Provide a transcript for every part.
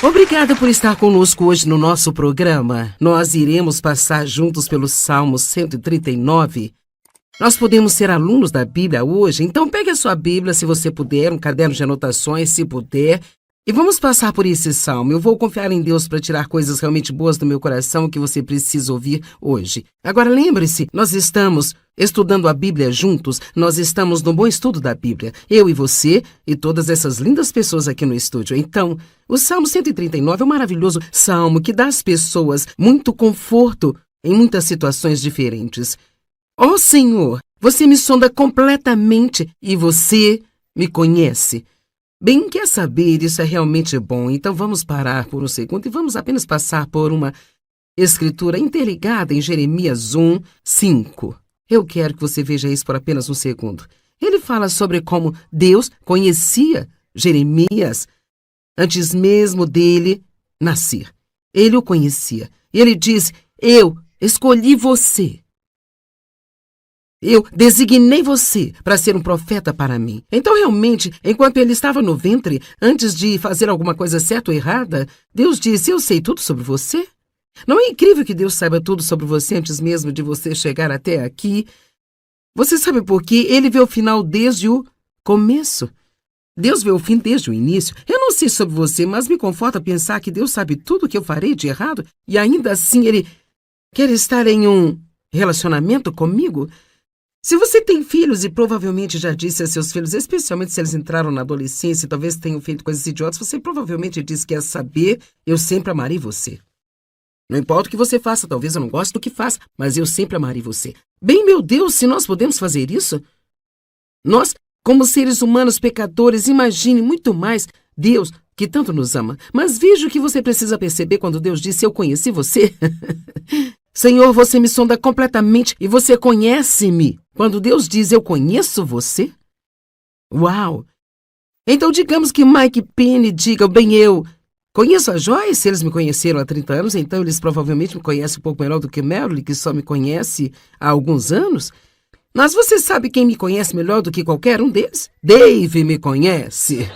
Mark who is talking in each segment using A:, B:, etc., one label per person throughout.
A: Obrigada por estar conosco hoje no nosso programa. Nós iremos passar juntos pelo Salmo 139. Nós podemos ser alunos da Bíblia hoje, então pegue a sua Bíblia, se você puder, um caderno de anotações, se puder, e vamos passar por esse salmo. Eu vou confiar em Deus para tirar coisas realmente boas do meu coração que você precisa ouvir hoje. Agora lembre-se, nós estamos estudando a Bíblia juntos, nós estamos no bom estudo da Bíblia, eu e você e todas essas lindas pessoas aqui no estúdio. Então, o Salmo 139 é um maravilhoso salmo que dá às pessoas muito conforto em muitas situações diferentes. Ó Senhor, você me sonda completamente e você me conhece. Bem, quer saber, isso é realmente bom, então vamos parar por um segundo e vamos apenas passar por uma escritura interligada em Jeremias 1, 5. Eu quero que você veja isso por apenas um segundo. Ele fala sobre como Deus conhecia Jeremias antes mesmo dele nascer. Ele o conhecia. E ele diz, eu escolhi você. Eu designei você para ser um profeta para mim. Então, realmente, enquanto ele estava no ventre, antes de fazer alguma coisa certa ou errada, Deus disse, eu sei tudo sobre você. Não é incrível que Deus saiba tudo sobre você antes mesmo de você chegar até aqui? Você sabe por quê? Ele vê o final desde o começo. Deus vê o fim desde o início. Eu não sei sobre você, mas me conforta pensar que Deus sabe tudo o que eu farei de errado e ainda assim Ele quer estar em um relacionamento comigo. Se você tem filhos e provavelmente já disse a seus filhos, especialmente se eles entraram na adolescência e talvez tenham feito coisas idiotas, você provavelmente diz que quer saber, eu sempre amarei você. Não importa o que você faça, talvez eu não goste do que faça, mas eu sempre amarei você. Bem, meu Deus, se nós podemos fazer isso? Nós, como seres humanos pecadores, imagine muito mais Deus, que tanto nos ama. Mas veja o que você precisa perceber quando Deus disse, eu conheci você. Senhor, você me sonda completamente e você conhece-me. Quando Deus diz, eu conheço você? Uau! Então digamos que Mike Penny diga, bem, eu conheço a Joyce, eles me conheceram há 30 anos, então eles provavelmente me conhecem um pouco melhor do que Marilyn, que só me conhece há alguns anos. Mas você sabe quem me conhece melhor do que qualquer um deles? Dave me conhece.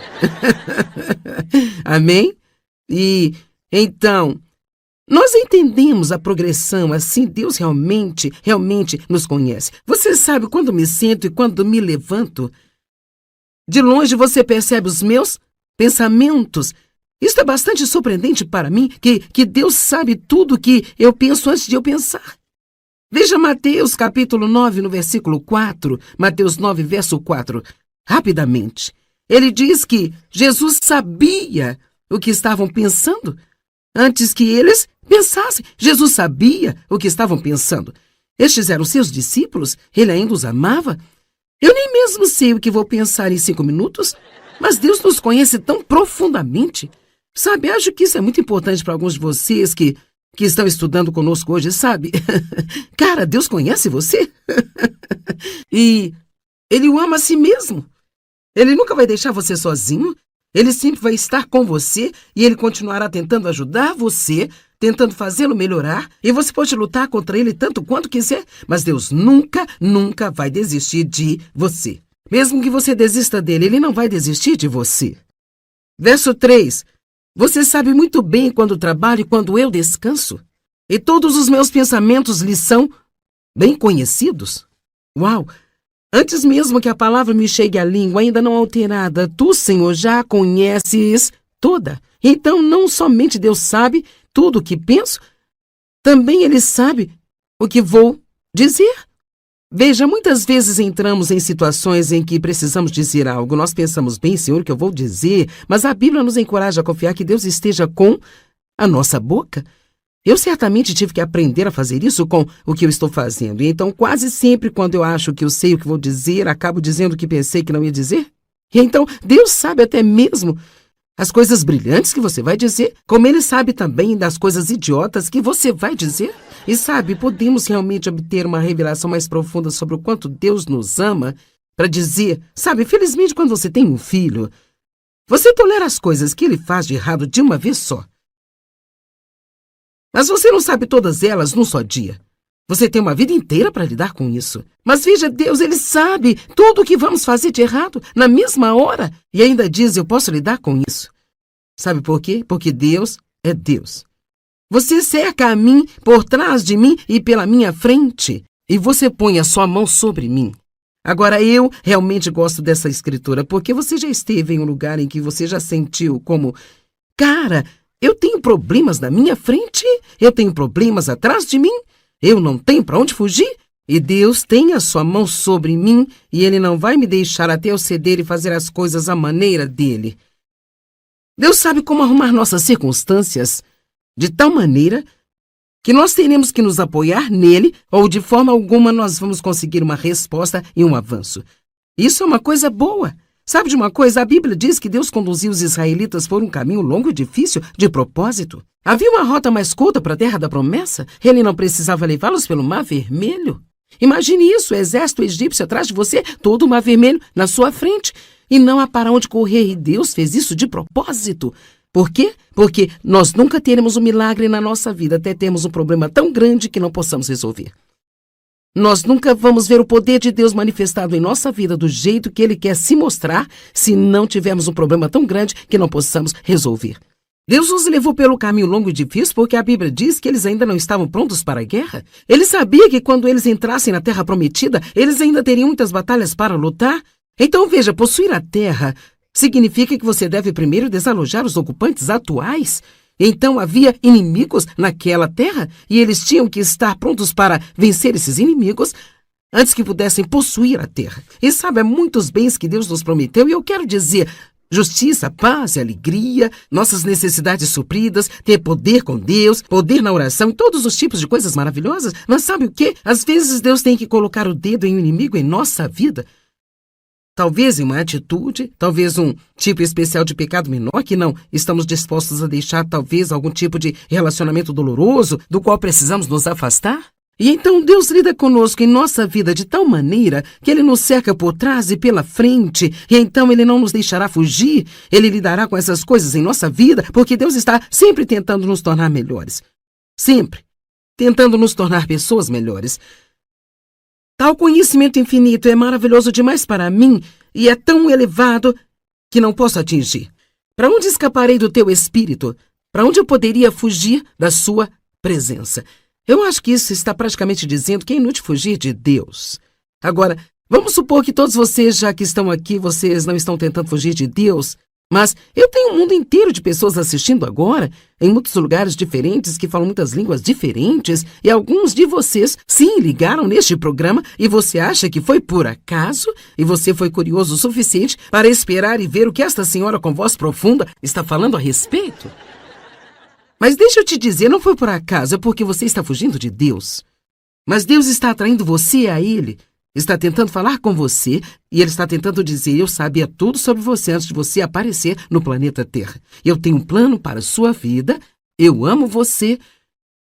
A: Amém? E então, nós entendemos a progressão, assim Deus realmente nos conhece. Você sabe quando me sento e quando me levanto? De longe você percebe os meus pensamentos. Isso é bastante surpreendente para mim, que Deus sabe tudo o que eu penso antes de eu pensar. Veja Mateus capítulo 9, no versículo 4, Mateus 9, verso 4, rapidamente. Ele diz que Jesus sabia o que estavam pensando antes que eles pensassem. Jesus sabia o que estavam pensando. Estes eram seus discípulos, ele ainda os amava. Eu nem mesmo sei o que vou pensar em 5 minutos, mas Deus nos conhece tão profundamente. Sabe, acho que isso é muito importante para alguns de vocês que estão estudando conosco hoje, sabe? Cara, Deus conhece você. E Ele o ama a si mesmo. Ele nunca vai deixar você sozinho. Ele sempre vai estar com você e Ele continuará tentando ajudar você, tentando fazê-lo melhorar. E você pode lutar contra Ele tanto quanto quiser, mas Deus nunca vai desistir de você. Mesmo que você desista dele, Ele não vai desistir de você. Verso 3. Você sabe muito bem quando trabalho e quando eu descanso. E todos os meus pensamentos lhe são bem conhecidos. Uau! Antes mesmo que a palavra me chegue à língua, ainda não alterada, tu, Senhor, já a conheces toda. Então, não somente Deus sabe tudo o que penso, também Ele sabe o que vou dizer. Veja, muitas vezes entramos em situações em que precisamos dizer algo. Nós pensamos, bem, Senhor, o que eu vou dizer? Mas a Bíblia nos encoraja a confiar que Deus esteja com a nossa boca. Eu certamente tive que aprender a fazer isso com o que eu estou fazendo. E então, quase sempre, quando eu acho que eu sei o que vou dizer, acabo dizendo o que pensei que não ia dizer. E então, Deus sabe até mesmo as coisas brilhantes que você vai dizer, como Ele sabe também das coisas idiotas que você vai dizer. E sabe, podemos realmente obter uma revelação mais profunda sobre o quanto Deus nos ama para dizer, sabe, felizmente quando você tem um filho, você tolera as coisas que ele faz de errado de uma vez só. Mas você não sabe todas elas num só dia. Você tem uma vida inteira para lidar com isso. Mas veja, Deus, Ele sabe tudo o que vamos fazer de errado na mesma hora. E ainda diz, eu posso lidar com isso. Sabe por quê? Porque Deus é Deus. Você cerca a mim por trás de mim e pela minha frente, e você põe a sua mão sobre mim. Agora, eu realmente gosto dessa escritura, porque você já esteve em um lugar em que você já sentiu como, cara, eu tenho problemas na minha frente, eu tenho problemas atrás de mim, eu não tenho para onde fugir, e Deus tem a sua mão sobre mim, e Ele não vai me deixar até eu ceder e fazer as coisas à maneira dele. Deus sabe como arrumar nossas circunstâncias de tal maneira que nós teremos que nos apoiar nele ou de forma alguma nós vamos conseguir uma resposta e um avanço. Isso é uma coisa boa. Sabe de uma coisa? A Bíblia diz que Deus conduziu os israelitas por um caminho longo e difícil de propósito. Havia uma rota mais curta para a terra da promessa. Ele não precisava levá-los pelo Mar Vermelho. Imagine isso, o exército egípcio atrás de você, todo o Mar Vermelho na sua frente. E não há para onde correr. E Deus fez isso de propósito. Por quê? Porque nós nunca teremos um milagre na nossa vida até termos um problema tão grande que não possamos resolver. Nós nunca vamos ver o poder de Deus manifestado em nossa vida do jeito que Ele quer se mostrar se não tivermos um problema tão grande que não possamos resolver. Deus os levou pelo caminho longo e difícil porque a Bíblia diz que eles ainda não estavam prontos para a guerra. Ele sabia que quando eles entrassem na terra prometida, eles ainda teriam muitas batalhas para lutar. Então veja, possuir a terra significa que você deve primeiro desalojar os ocupantes atuais. Então havia inimigos naquela terra e eles tinham que estar prontos para vencer esses inimigos antes que pudessem possuir a terra. E sabe, há muitos bens que Deus nos prometeu e eu quero dizer, justiça, paz e alegria, nossas necessidades supridas, ter poder com Deus, poder na oração, todos os tipos de coisas maravilhosas. Mas sabe o quê? Às vezes Deus tem que colocar o dedo em um inimigo em nossa vida. Talvez em uma atitude, talvez um tipo especial de pecado menor que não estamos dispostos a deixar, talvez algum tipo de relacionamento doloroso do qual precisamos nos afastar. E então Deus lida conosco em nossa vida de tal maneira que Ele nos cerca por trás e pela frente, e então Ele não nos deixará fugir, Ele lidará com essas coisas em nossa vida, porque Deus está sempre tentando nos tornar melhores. Sempre. Tentando nos tornar pessoas melhores. Tal conhecimento infinito é maravilhoso demais para mim e é tão elevado que não posso atingir. Para onde escaparei do teu espírito? Para onde eu poderia fugir da sua presença? Eu acho que isso está praticamente dizendo que é inútil fugir de Deus. Agora, vamos supor que todos vocês, já que estão aqui, vocês não estão tentando fugir de Deus, mas eu tenho um mundo inteiro de pessoas assistindo agora, em muitos lugares diferentes, que falam muitas línguas diferentes, e alguns de vocês, sim, ligaram neste programa, e você acha que foi por acaso, e você foi curioso o suficiente para esperar e ver o que esta senhora com voz profunda está falando a respeito? Mas deixa eu te dizer, não foi por acaso, é porque você está fugindo de Deus. Mas Deus está atraindo você a Ele. Está tentando falar com você e Ele está tentando dizer, eu sabia tudo sobre você antes de você aparecer no planeta Terra. Eu tenho um plano para a sua vida, eu amo você,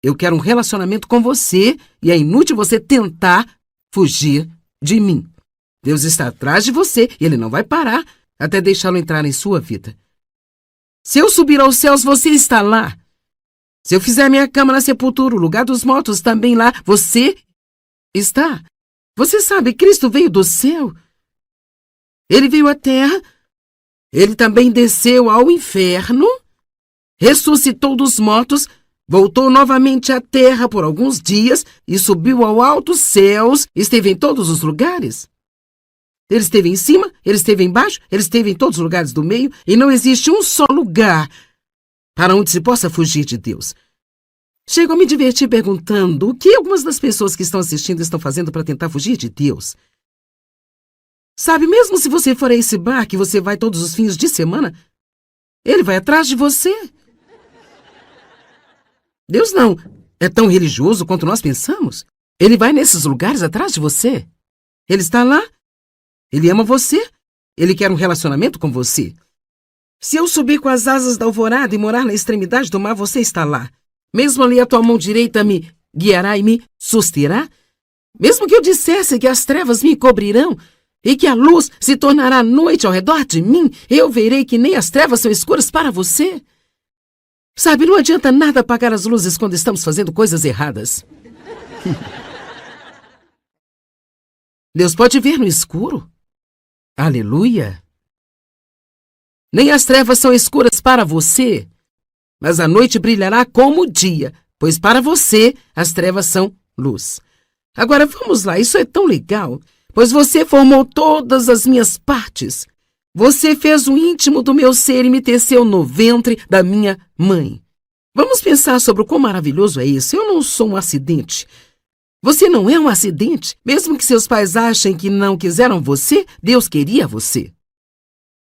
A: eu quero um relacionamento com você e é inútil você tentar fugir de mim. Deus está atrás de você e Ele não vai parar até deixá-lo entrar em sua vida. Se eu subir aos céus, você está lá. Se eu fizer minha cama na sepultura, o lugar dos mortos também lá, você está. Você sabe, Cristo veio do céu. Ele veio à terra. Ele também desceu ao inferno. Ressuscitou dos mortos. Voltou novamente à terra por alguns dias e subiu ao altos céus. Esteve em todos os lugares. Ele esteve em cima, ele esteve embaixo, ele esteve em todos os lugares do meio. E não existe um só lugar para onde se possa fugir de Deus. Chego a me divertir perguntando o que algumas das pessoas que estão assistindo estão fazendo para tentar fugir de Deus. Sabe, mesmo se você for a esse bar que você vai todos os fins de semana, Ele vai atrás de você. Deus não é tão religioso quanto nós pensamos. Ele vai nesses lugares atrás de você. Ele está lá. Ele ama você. Ele quer um relacionamento com você. Se eu subir com as asas da alvorada e morar na extremidade do mar, você está lá. Mesmo ali a tua mão direita me guiará e me susterá? Mesmo que eu dissesse que as trevas me cobrirão e que a luz se tornará noite ao redor de mim, eu verei que nem as trevas são escuras para você. Sabe, não adianta nada apagar as luzes quando estamos fazendo coisas erradas. Deus pode ver no escuro. Aleluia. Nem as trevas são escuras para você, mas a noite brilhará como o dia, pois para você as trevas são luz. Agora vamos lá, isso é tão legal, pois você formou todas as minhas partes. Você fez o íntimo do meu ser e me teceu no ventre da minha mãe. Vamos pensar sobre o quão maravilhoso é isso. Eu não sou um acidente. Você não é um acidente. Mesmo que seus pais achem que não quiseram você, Deus queria você.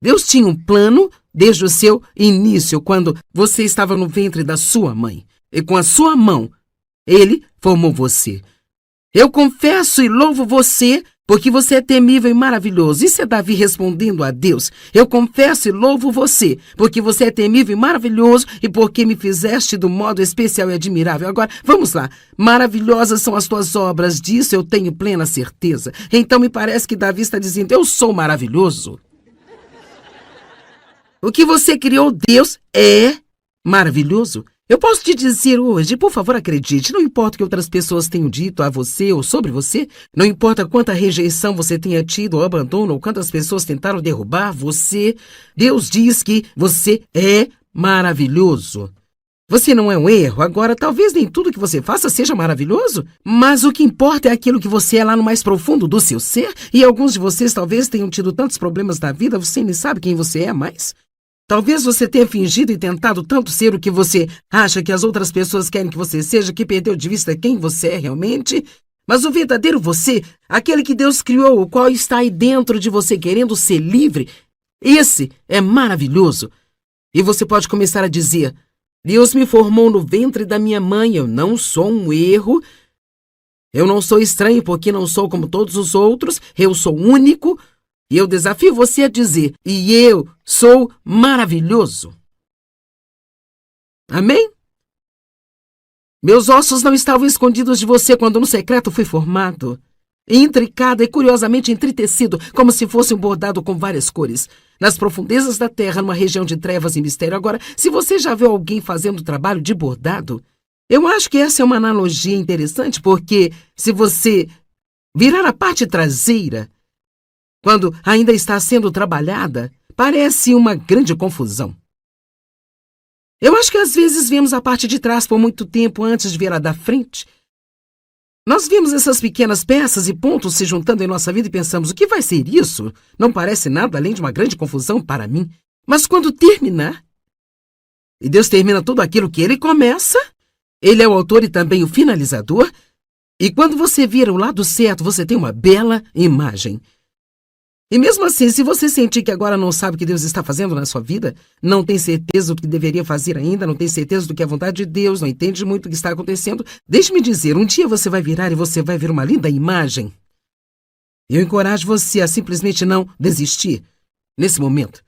A: Deus tinha um plano desde o seu início, quando você estava no ventre da sua mãe. E com a sua mão, Ele formou você. Eu confesso e louvo você, porque você é temível e maravilhoso. Isso é Davi respondendo a Deus. Eu confesso e louvo você, porque você é temível e maravilhoso e porque me fizeste do modo especial e admirável. Agora, vamos lá. Maravilhosas são as tuas obras, disso eu tenho plena certeza. Então me parece que Davi está dizendo, eu sou maravilhoso. O que você criou, Deus, é maravilhoso. Eu posso te dizer hoje, por favor, acredite, não importa o que outras pessoas tenham dito a você ou sobre você, não importa quanta rejeição você tenha tido ou abandono, ou quantas pessoas tentaram derrubar você, Deus diz que você é maravilhoso. Você não é um erro. Agora, talvez nem tudo que você faça seja maravilhoso, mas o que importa é aquilo que você é lá no mais profundo do seu ser, e alguns de vocês talvez tenham tido tantos problemas na vida, você nem sabe quem você é mais. Talvez você tenha fingido e tentado tanto ser o que você acha que as outras pessoas querem que você seja, que perdeu de vista quem você é realmente. Mas o verdadeiro você, aquele que Deus criou, o qual está aí dentro de você querendo ser livre, esse é maravilhoso. E você pode começar a dizer, Deus me formou no ventre da minha mãe, eu não sou um erro, eu não sou estranho porque não sou como todos os outros, eu sou único. E eu desafio você a dizer, e eu sou maravilhoso. Amém? Meus ossos não estavam escondidos de você quando no secreto fui formado. Intricado e curiosamente entritecido, como se fosse um bordado com várias cores. Nas profundezas da terra, numa região de trevas e mistério. Agora, se você já viu alguém fazendo trabalho de bordado, eu acho que essa é uma analogia interessante, porque se você virar a parte traseira, quando ainda está sendo trabalhada, parece uma grande confusão. Eu acho que às vezes vemos a parte de trás por muito tempo antes de ver a da frente. Nós vemos essas pequenas peças e pontos se juntando em nossa vida e pensamos, o que vai ser isso? Não parece nada além de uma grande confusão para mim. Mas quando terminar, e Deus termina tudo aquilo que Ele começa, Ele é o autor e também o finalizador, e quando você vira o lado certo, você tem uma bela imagem. E mesmo assim, se você sentir que agora não sabe o que Deus está fazendo na sua vida, não tem certeza do que deveria fazer ainda, não tem certeza do que é a vontade de Deus, não entende muito o que está acontecendo, deixe-me dizer, um dia você vai virar e você vai ver uma linda imagem. Eu encorajo você a simplesmente não desistir nesse momento.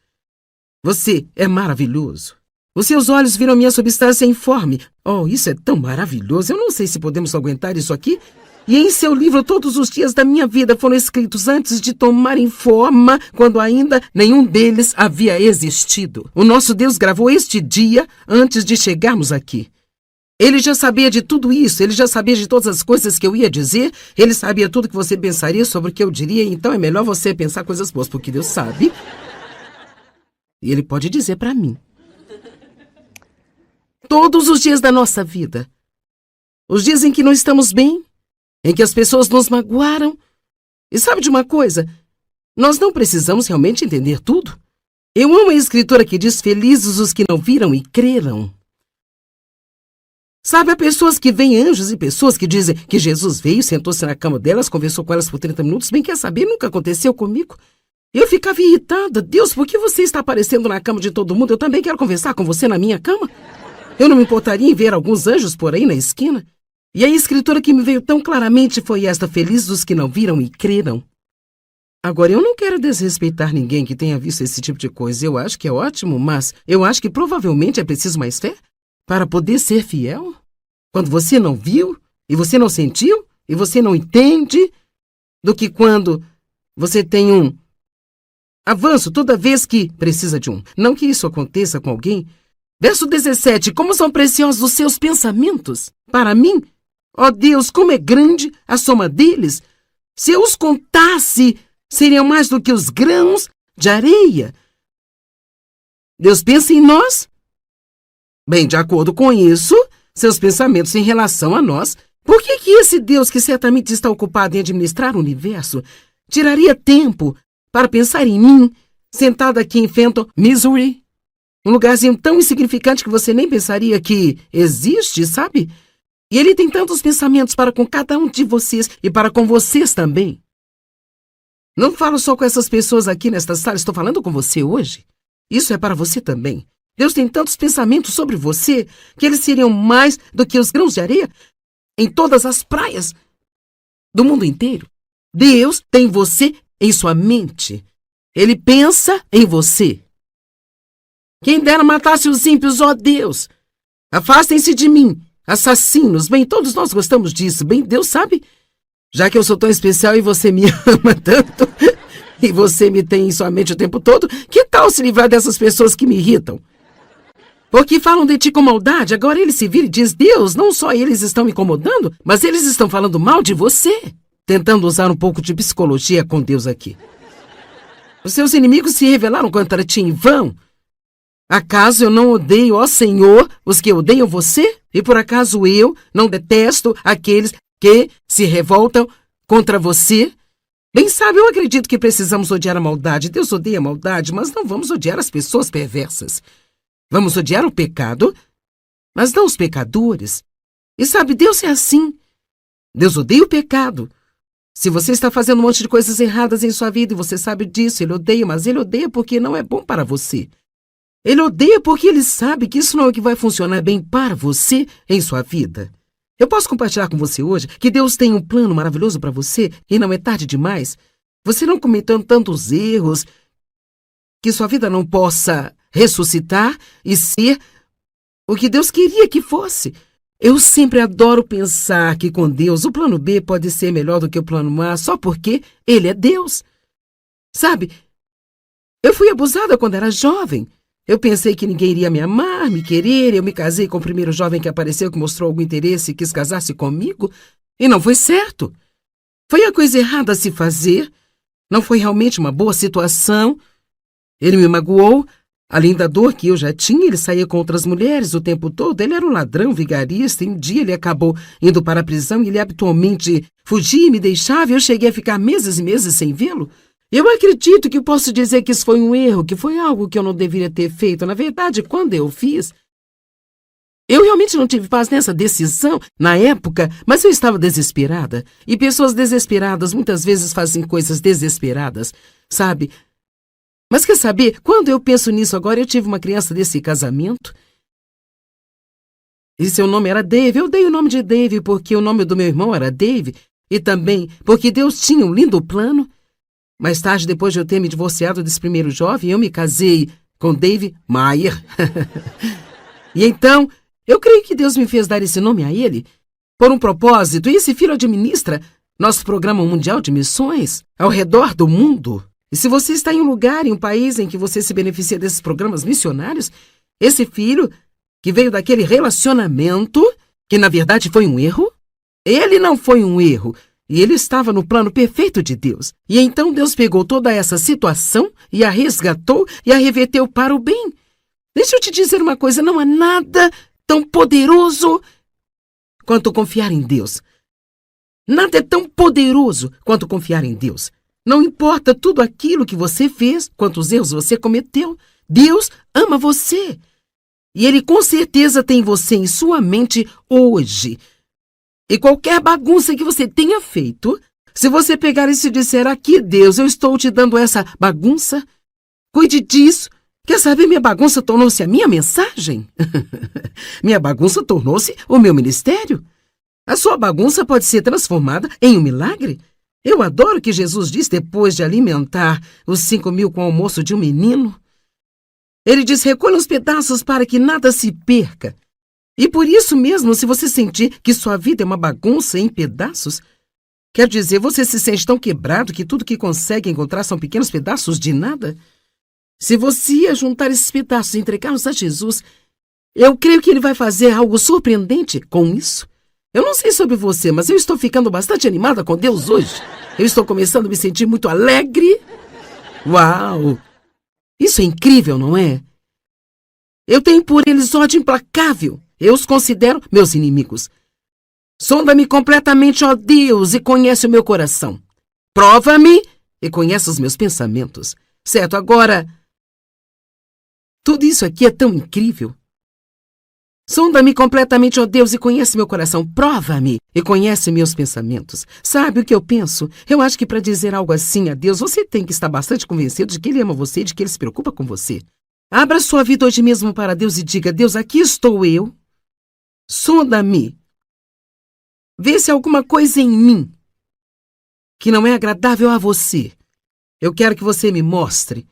A: Você é maravilhoso. Os seus olhos viram minha substância informe. Oh, isso é tão maravilhoso. Eu não sei se podemos aguentar isso aqui. E em seu livro todos os dias da minha vida foram escritos antes de tomarem forma, quando ainda nenhum deles havia existido. O nosso Deus gravou este dia antes de chegarmos aqui. Ele já sabia de tudo isso, ele já sabia de todas as coisas que eu ia dizer, ele sabia tudo que você pensaria sobre o que eu diria, então é melhor você pensar coisas boas, porque Deus sabe. E ele pode dizer para mim. Todos os dias da nossa vida. Os dias em que não estamos bem, em que as pessoas nos magoaram. E sabe de uma coisa? Nós não precisamos realmente entender tudo. Eu amo a escritora que diz, felizes os que não viram e creram. Sabe, há pessoas que veem anjos e pessoas que dizem que Jesus veio, sentou-se na cama delas, conversou com elas por 30 minutos. Bem, quer saber? Nunca aconteceu comigo. Eu ficava irritada. Deus, por que você está aparecendo na cama de todo mundo? Eu também quero conversar com você na minha cama. Eu não me importaria em ver alguns anjos por aí na esquina. E a escritora que me veio tão claramente foi esta, felizes os que não viram e creram. Agora, eu não quero desrespeitar ninguém que tenha visto esse tipo de coisa. Eu acho que é ótimo, mas eu acho que provavelmente é preciso mais fé para poder ser fiel. Quando você não viu, e você não sentiu, e você não entende, do que quando você tem um avanço toda vez que precisa de um. Não que isso aconteça com alguém. Verso 17, como são preciosos os seus pensamentos para mim. Ó Deus, como é grande a soma deles! Se eu os contasse, seriam mais do que os grãos de areia. Deus pensa em nós? Bem, de acordo com isso, seus pensamentos em relação a nós, por que esse Deus que certamente está ocupado em administrar o universo tiraria tempo para pensar em mim, sentado aqui em Fenton, Missouri? Um lugarzinho tão insignificante que você nem pensaria que existe, sabe? E ele tem tantos pensamentos para com cada um de vocês e para com vocês também. Não falo só com essas pessoas aqui nesta sala, estou falando com você hoje. Isso é para você também. Deus tem tantos pensamentos sobre você que eles seriam mais do que os grãos de areia em todas as praias do mundo inteiro. Deus tem você em sua mente. Ele pensa em você. Quem dera matasse os ímpios, ó Deus! Afastem-se de mim, assassinos. Bem, todos nós gostamos disso. Bem, Deus sabe. Já que eu sou tão especial e você me ama tanto, e você me tem em sua mente o tempo todo, que tal se livrar dessas pessoas que me irritam? Porque falam de ti com maldade, agora ele se vira e diz, Deus, não só eles estão me incomodando, mas eles estão falando mal de você. Tentando usar um pouco de psicologia com Deus aqui. Os seus inimigos se rebelaram contra ti em vão. Acaso eu não odeio, ó Senhor, os que odeiam você? E por acaso eu não detesto aqueles que se revoltam contra você? Bem sabe, eu acredito que precisamos odiar a maldade. Deus odeia a maldade, mas não vamos odiar as pessoas perversas. Vamos odiar o pecado, mas não os pecadores. E sabe, Deus é assim. Deus odeia o pecado. Se você está fazendo um monte de coisas erradas em sua vida e você sabe disso, ele odeia, mas ele odeia porque não é bom para você. Ele odeia porque ele sabe que isso não é o que vai funcionar bem para você em sua vida. Eu posso compartilhar com você hoje que Deus tem um plano maravilhoso para você e não é tarde demais. Você não cometeu tantos erros que sua vida não possa ressuscitar e ser o que Deus queria que fosse. Eu sempre adoro pensar que com Deus o plano B pode ser melhor do que o plano A só porque Ele é Deus. Sabe, eu fui abusada quando era jovem. Eu pensei que ninguém iria me amar, me querer. Eu me casei com o primeiro jovem que apareceu, que mostrou algum interesse e quis casar-se comigo. E não foi certo. Foi a coisa errada a se fazer. Não foi realmente uma boa situação. Ele me magoou. Além da dor que eu já tinha, ele saía com outras mulheres o tempo todo. Ele era um ladrão, vigarista. E um dia ele acabou indo para a prisão e ele habitualmente fugia e me deixava. E eu cheguei a ficar meses e meses sem vê-lo. Eu acredito que posso dizer que isso foi um erro, que foi algo que eu não deveria ter feito. Na verdade, quando eu fiz, eu realmente não tive paz nessa decisão na época, mas eu estava desesperada. E pessoas desesperadas muitas vezes fazem coisas desesperadas, sabe? Mas quer saber, quando eu penso nisso agora, eu tive uma criança desse casamento. E seu nome era Dave. Eu dei o nome de Dave porque o nome do meu irmão era Dave. E também porque Deus tinha um lindo plano. Mais tarde, depois de eu ter me divorciado desse primeiro jovem, eu me casei com Dave Maier. E então, eu creio que Deus me fez dar esse nome a ele por um propósito. E esse filho administra nosso programa mundial de missões ao redor do mundo. E se você está em um lugar, em um país em que você se beneficia desses programas missionários, esse filho, que veio daquele relacionamento, que na verdade foi um erro, ele não foi um erro. E ele estava no plano perfeito de Deus. E então Deus pegou toda essa situação e a resgatou e a reverteu para o bem. Deixa eu te dizer uma coisa, não há nada tão poderoso quanto confiar em Deus. Nada é tão poderoso quanto confiar em Deus. Não importa tudo aquilo que você fez, quantos erros você cometeu, Deus ama você. E Ele com certeza tem você em sua mente hoje. E qualquer bagunça que você tenha feito, se você pegar e se disser, aqui Deus, eu estou te dando essa bagunça, cuide disso. Quer saber, minha bagunça tornou-se a minha mensagem? Minha bagunça tornou-se o meu ministério. A sua bagunça pode ser transformada em um milagre. Eu adoro o que Jesus diz depois de alimentar os 5.000 com o almoço de um menino. Ele diz, recolha os pedaços para que nada se perca. E por isso mesmo, se você sentir que sua vida é uma bagunça em pedaços, quer dizer, você se sente tão quebrado que tudo que consegue encontrar são pequenos pedaços de nada? Se você ia juntar esses pedaços e entregá-los a Jesus, eu creio que Ele vai fazer algo surpreendente com isso. Eu não sei sobre você, mas eu estou ficando bastante animada com Deus hoje. Eu estou começando a me sentir muito alegre. Uau! Isso é incrível, não é? Eu tenho por eles ódio implacável. Eu os considero meus inimigos. Sonda-me completamente, ó Deus, e conhece o meu coração. Prova-me e conhece os meus pensamentos. Certo, agora, tudo isso aqui é tão incrível. Sonda-me completamente, ó Deus, e conhece meu coração. Prova-me e conhece meus pensamentos. Sabe o que eu penso? Eu acho que para dizer algo assim a Deus, você tem que estar bastante convencido de que Ele ama você e de que Ele se preocupa com você. Abra sua vida hoje mesmo para Deus e diga: Deus, aqui estou eu. Sonda-me. Vê se há alguma coisa em mim que não é agradável a você. Eu quero que você me mostre.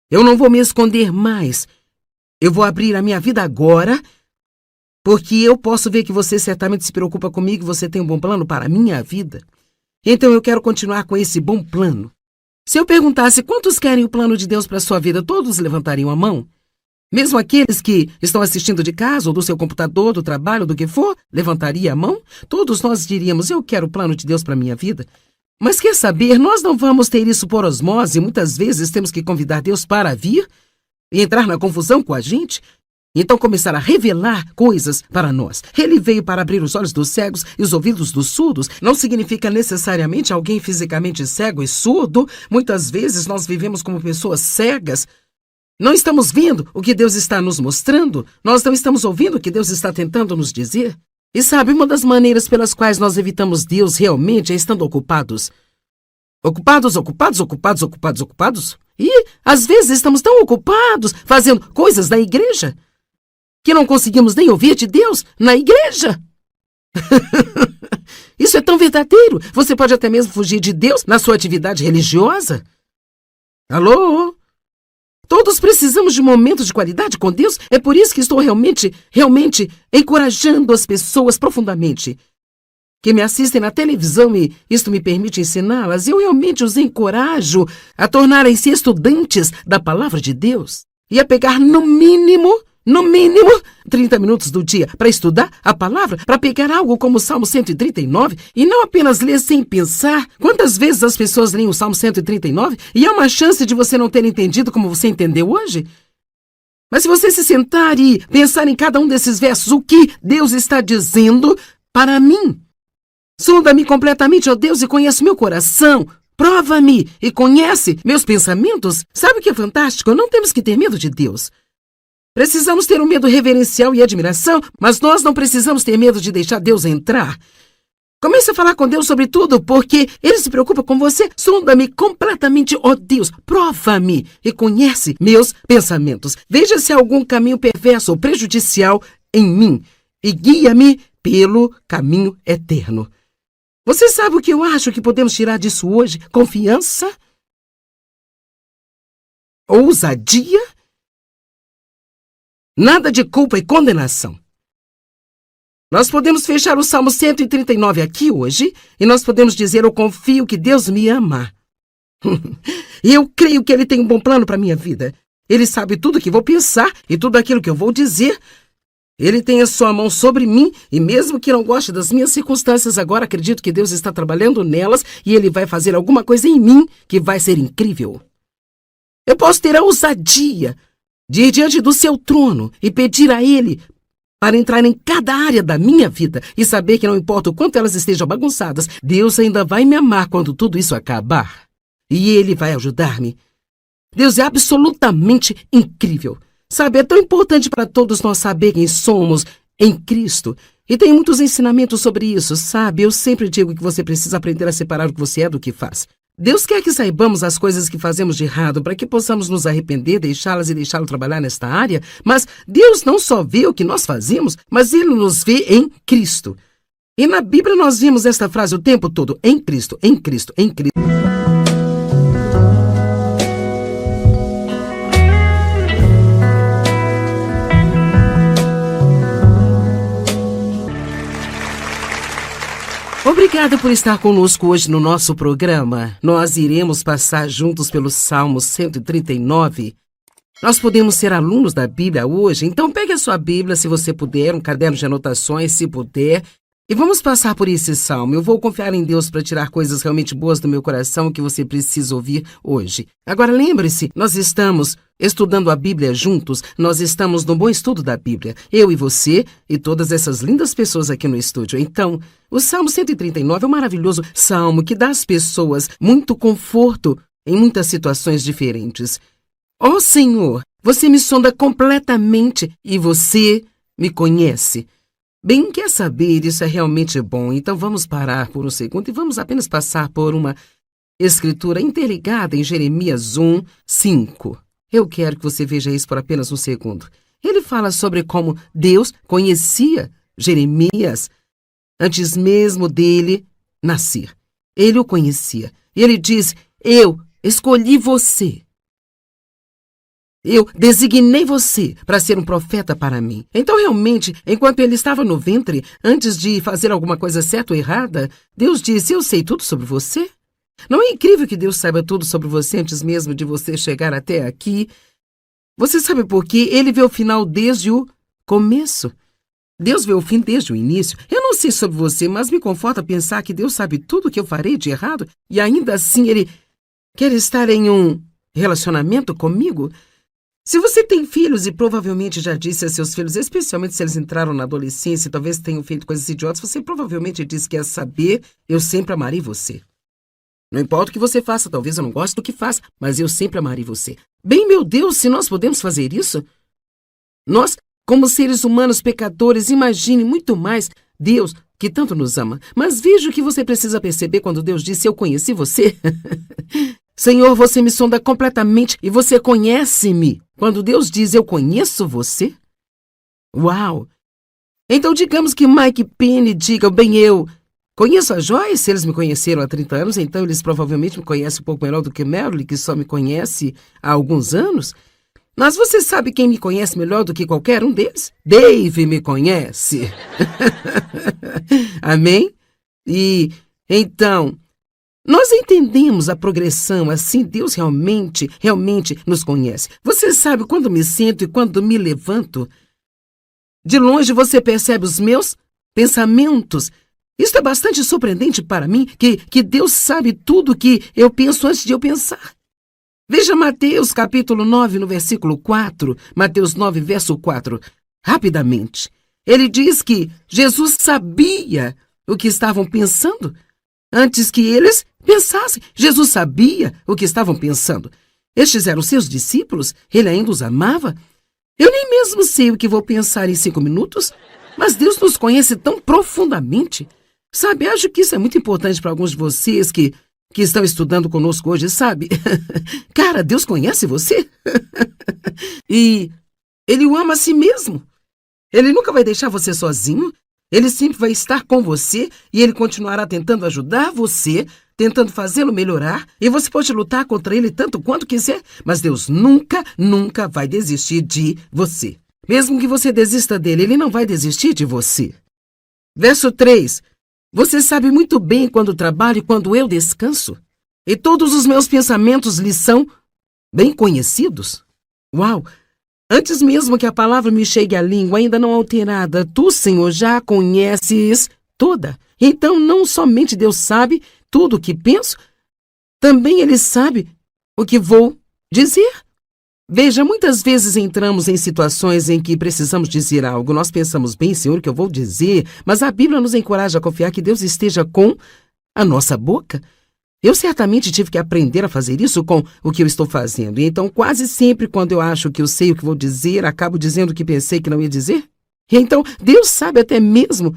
A: Eu não vou me esconder mais. Eu vou abrir a minha vida agora, porque eu posso ver que você certamente se preocupa comigo e você tem um bom plano para a minha vida. Então eu quero continuar com esse bom plano. Se eu perguntasse quantos querem o plano de Deus para a sua vida, todos levantariam a mão? Mesmo aqueles que estão assistindo de casa, ou do seu computador, do trabalho, do que for, levantaria a mão? Todos nós diríamos: eu quero o plano de Deus para a minha vida. Mas quer saber, nós não vamos ter isso por osmose. Muitas vezes temos que convidar Deus para vir e entrar na confusão com a gente. Então começar a revelar coisas para nós. Ele veio para abrir os olhos dos cegos e os ouvidos dos surdos. Não significa necessariamente alguém fisicamente cego e surdo. Muitas vezes nós vivemos como pessoas cegas. Não estamos vendo o que Deus está nos mostrando. Nós não estamos ouvindo o que Deus está tentando nos dizer. E sabe, uma das maneiras pelas quais nós evitamos Deus realmente é estando ocupados. Ocupados. E, às vezes, estamos tão ocupados fazendo coisas na igreja que não conseguimos nem ouvir de Deus na igreja. Isso é tão verdadeiro. Você pode até mesmo fugir de Deus na sua atividade religiosa. Alô? Todos precisamos de momentos de qualidade com Deus. É por isso que estou realmente encorajando as pessoas profundamente que me assistem na televisão, e isto me permite ensiná-las. Eu realmente os encorajo a tornarem-se estudantes da palavra de Deus e a pegar no mínimo 30 minutos do dia para estudar a palavra, para pegar algo como o Salmo 139 e não apenas ler sem pensar. Quantas vezes as pessoas leem o Salmo 139 e há uma chance de você não ter entendido como você entendeu hoje? Mas se você se sentar e pensar em cada um desses versos, o que Deus está dizendo para mim? Sonda-me completamente, ó Deus, e conhece meu coração. Prova-me e conhece meus pensamentos. Sabe o que é fantástico? Não temos que ter medo de Deus. Precisamos ter um medo reverencial e admiração, mas nós não precisamos ter medo de deixar Deus entrar. Comece a falar com Deus sobre tudo, porque Ele se preocupa com você. Sonda-me completamente, ó Deus. Prova-me e conhece meus pensamentos. Veja se há algum caminho perverso ou prejudicial em mim e guia-me pelo caminho eterno. Você sabe o que eu acho que podemos tirar disso hoje? Confiança? Ousadia? Nada de culpa e condenação. Nós podemos fechar o Salmo 139 aqui hoje e nós podemos dizer: eu confio que Deus me ama. E eu creio que Ele tem um bom plano para a minha vida. Ele sabe tudo o que vou pensar e tudo aquilo que eu vou dizer. Ele tem a sua mão sobre mim e mesmo que não goste das minhas circunstâncias, agora acredito que Deus está trabalhando nelas e Ele vai fazer alguma coisa em mim que vai ser incrível. Eu posso ter a ousadia de ir diante do seu trono e pedir a Ele para entrar em cada área da minha vida e saber que não importa o quanto elas estejam bagunçadas, Deus ainda vai me amar quando tudo isso acabar. E Ele vai ajudar-me. Deus é absolutamente incrível. Sabe, é tão importante para todos nós saber quem somos em Cristo. E tem muitos ensinamentos sobre isso, sabe? Eu sempre digo que você precisa aprender a separar o que você é do que faz. Deus quer que saibamos as coisas que fazemos de errado para que possamos nos arrepender, deixá-las e deixá-lo trabalhar nesta área. Mas Deus não só vê o que nós fazemos, mas Ele nos vê em Cristo. E na Bíblia nós vimos esta frase o tempo todo: em Cristo, em Cristo, em Cristo. Obrigada por estar conosco hoje no nosso programa. Nós iremos passar juntos pelo Salmo 139. Nós podemos ser alunos da Bíblia hoje, então pegue a sua Bíblia, se você puder, um caderno de anotações, se puder, E vamos passar por esse salmo. Eu vou confiar em Deus para tirar coisas realmente boas do meu coração que você precisa ouvir hoje. Agora lembre-se, nós estamos estudando a Bíblia juntos, nós estamos no bom estudo da Bíblia. Eu e você e todas essas lindas pessoas aqui no estúdio. Então, o Salmo 139 é um maravilhoso salmo que dá às pessoas muito conforto em muitas situações diferentes. Ó Senhor, você me sonda completamente e você me conhece. Bem, quer saber, isso é realmente bom. Então vamos parar por um segundo e vamos apenas passar por uma escritura interligada em Jeremias 1:5. Eu quero que você veja isso por apenas um segundo. Ele fala sobre como Deus conhecia Jeremias antes mesmo dele nascer. Ele o conhecia. E ele diz, eu escolhi você. Eu designei você para ser um profeta para mim. Então, realmente, enquanto ele estava no ventre, antes de fazer alguma coisa certa ou errada, Deus disse, eu sei tudo sobre você. Não é incrível que Deus saiba tudo sobre você antes mesmo de você chegar até aqui? Você sabe por quê? Ele vê o final desde o começo. Deus vê o fim desde o início. Eu não sei sobre você, mas me conforta pensar que Deus sabe tudo o que eu farei de errado e ainda assim Ele quer estar em um relacionamento comigo. Se você tem filhos e provavelmente já disse a seus filhos, especialmente se eles entraram na adolescência e talvez tenham feito coisas idiotas, você provavelmente disse que quer saber, eu sempre amarei você. Não importa o que você faça, talvez eu não goste do que faça, mas eu sempre amarei você. Bem, meu Deus, se nós podemos fazer isso? Nós, como seres humanos pecadores, imagine muito mais Deus, que tanto nos ama. Mas veja o que você precisa perceber quando Deus disse, eu conheci você. Senhor, você me sonda completamente e você conhece-me. Quando Deus diz, eu conheço você? Uau! Então digamos que Mike Penny diga, bem, eu conheço a Joyce, eles me conheceram há 30 anos, então eles provavelmente me conhecem um pouco melhor do que Marilyn, que só me conhece há alguns anos. Mas você sabe quem me conhece melhor do que qualquer um deles? Dave me conhece. Amém? E então, nós entendemos a progressão, assim Deus realmente nos conhece. Você sabe quando me sento e quando me levanto? De longe você percebe os meus pensamentos. Isso é bastante surpreendente para mim, que Deus sabe tudo o que eu penso antes de eu pensar. Veja Mateus capítulo 9, no versículo 4. Mateus 9, verso 4. Rapidamente. Ele diz que Jesus sabia o que estavam pensando antes que eles pensassem. Jesus sabia o que estavam pensando. Estes eram seus discípulos, ele ainda os amava. Eu nem mesmo sei o que vou pensar em 5 minutos, mas Deus nos conhece tão profundamente. Sabe, acho que isso é muito importante para alguns de vocês que estão estudando conosco hoje, sabe? Cara, Deus conhece você. E Ele o ama a si mesmo. Ele nunca vai deixar você sozinho. Ele sempre vai estar com você e Ele continuará tentando ajudar você, tentando fazê-lo melhorar, e você pode lutar contra Ele tanto quanto quiser, mas Deus nunca vai desistir de você. Mesmo que você desista dele, Ele não vai desistir de você. Verso 3. Você sabe muito bem quando trabalho e quando eu descanso, e todos os meus pensamentos lhe são bem conhecidos. Uau! Antes mesmo que a palavra me chegue à língua, ainda não alterada, tu, Senhor, já a conheces toda. Então, não somente Deus sabe tudo o que penso, também Ele sabe o que vou dizer. Veja, muitas vezes entramos em situações em que precisamos dizer algo. Nós pensamos, bem, Senhor, o que eu vou dizer? Mas a Bíblia nos encoraja a confiar que Deus esteja com a nossa boca. Eu certamente tive que aprender a fazer isso com o que eu estou fazendo. E então, quase sempre, quando eu acho que eu sei o que vou dizer, acabo dizendo o que pensei que não ia dizer. E então, Deus sabe até mesmo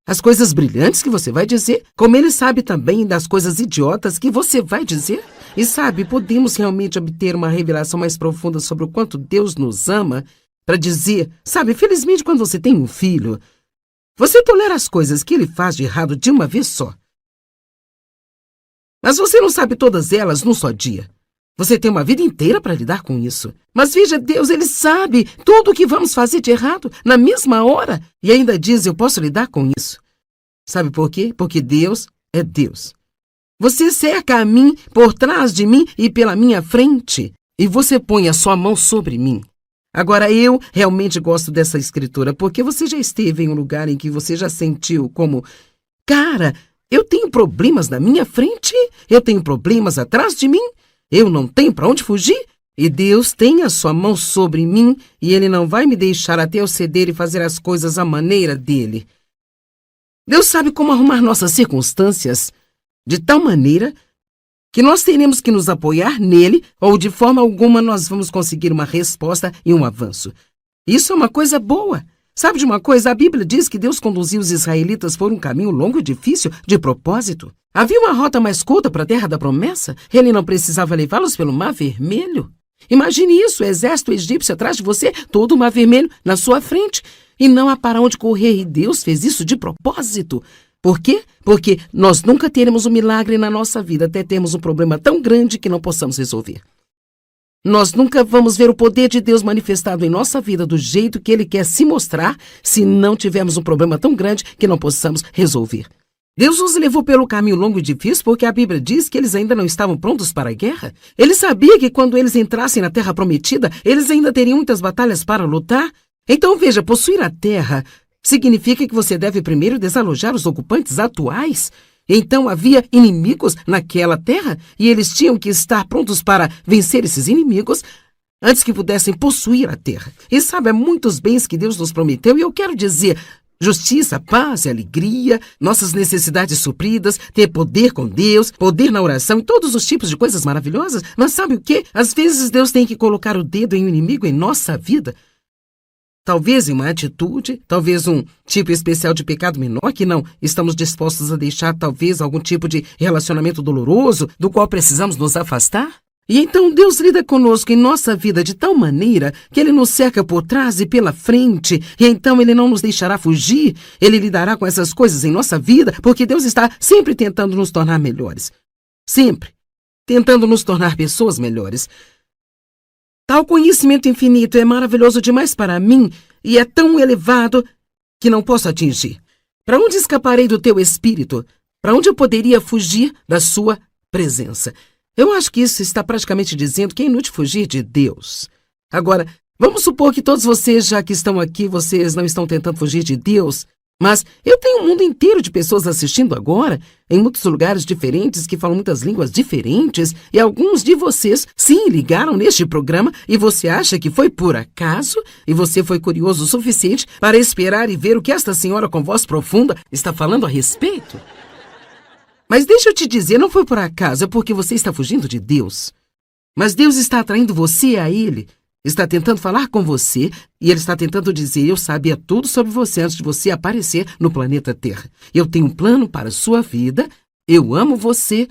A: as coisas brilhantes que você vai dizer, como Ele sabe também das coisas idiotas que você vai dizer. E sabe, podemos realmente obter uma revelação mais profunda sobre o quanto Deus nos ama para dizer, sabe, felizmente quando você tem um filho, você tolera as coisas que ele faz de errado de uma vez só. Mas você não sabe todas elas num só dia. Você tem uma vida inteira para lidar com isso. Mas veja, Deus, Ele sabe tudo o que vamos fazer de errado na mesma hora. E ainda diz, eu posso lidar com isso. Sabe por quê? Porque Deus é Deus. Você cerca a mim por trás de mim e pela minha frente. E você põe a sua mão sobre mim. Agora, eu realmente gosto dessa escritura, porque você já esteve em um lugar em que você já sentiu como, cara, eu tenho problemas na minha frente, eu tenho problemas atrás de mim, eu não tenho para onde fugir, e Deus tem a sua mão sobre mim, e Ele não vai me deixar até eu ceder e fazer as coisas à maneira dele. Deus sabe como arrumar nossas circunstâncias de tal maneira que nós teremos que nos apoiar nele ou de forma alguma nós vamos conseguir uma resposta e um avanço. Isso é uma coisa boa. Sabe de uma coisa? A Bíblia diz que Deus conduziu os israelitas por um caminho longo e difícil de propósito. Havia uma rota mais curta para a terra da promessa. Ele não precisava levá-los pelo Mar Vermelho. Imagine isso, o exército egípcio atrás de você, todo o Mar Vermelho na sua frente. E não há para onde correr, e Deus fez isso de propósito. Por quê? Porque nós nunca teremos um milagre na nossa vida até termos um problema tão grande que não possamos resolver. Nós nunca vamos ver o poder de Deus manifestado em nossa vida do jeito que Ele quer se mostrar se não tivermos um problema tão grande que não possamos resolver. Deus os levou pelo caminho longo e difícil porque a Bíblia diz que eles ainda não estavam prontos para a guerra. Ele sabia que quando eles entrassem na terra prometida, eles ainda teriam muitas batalhas para lutar. Então veja, possuir a terra significa que você deve primeiro desalojar os ocupantes atuais. Então havia inimigos naquela terra e eles tinham que estar prontos para vencer esses inimigos antes que pudessem possuir a terra. E sabe, há muitos bens que Deus nos prometeu e eu quero dizer justiça, paz e alegria, nossas necessidades supridas, ter poder com Deus, poder na oração e todos os tipos de coisas maravilhosas. Mas sabe o quê? Às vezes Deus tem que colocar o dedo em um inimigo em nossa vida. Talvez em uma atitude, talvez um tipo especial de pecado menor que não estamos dispostos a deixar, talvez algum tipo de relacionamento doloroso do qual precisamos nos afastar. E então Deus lida conosco em nossa vida de tal maneira que Ele nos cerca por trás e pela frente, e então Ele não nos deixará fugir, Ele lidará com essas coisas em nossa vida, porque Deus está sempre tentando nos tornar melhores. Sempre. Tentando nos tornar pessoas melhores. Tal conhecimento infinito é maravilhoso demais para mim e é tão elevado que não posso atingir. Para onde escaparei do teu espírito? Para onde eu poderia fugir da sua presença? Eu acho que isso está praticamente dizendo que é inútil fugir de Deus. Agora, vamos supor que todos vocês, já que estão aqui, vocês não estão tentando fugir de Deus, mas eu tenho um mundo inteiro de pessoas assistindo agora, em muitos lugares diferentes, que falam muitas línguas diferentes, e alguns de vocês, sim, ligaram neste programa, e você acha que foi por acaso, e você foi curioso o suficiente para esperar e ver o que esta senhora com voz profunda está falando a respeito? Mas deixa eu te dizer, não foi por acaso, é porque você está fugindo de Deus. Mas Deus está atraindo você a Ele. Está tentando falar com você e Ele está tentando dizer, eu sabia tudo sobre você antes de você aparecer no planeta Terra. Eu tenho um plano para a sua vida, eu amo você,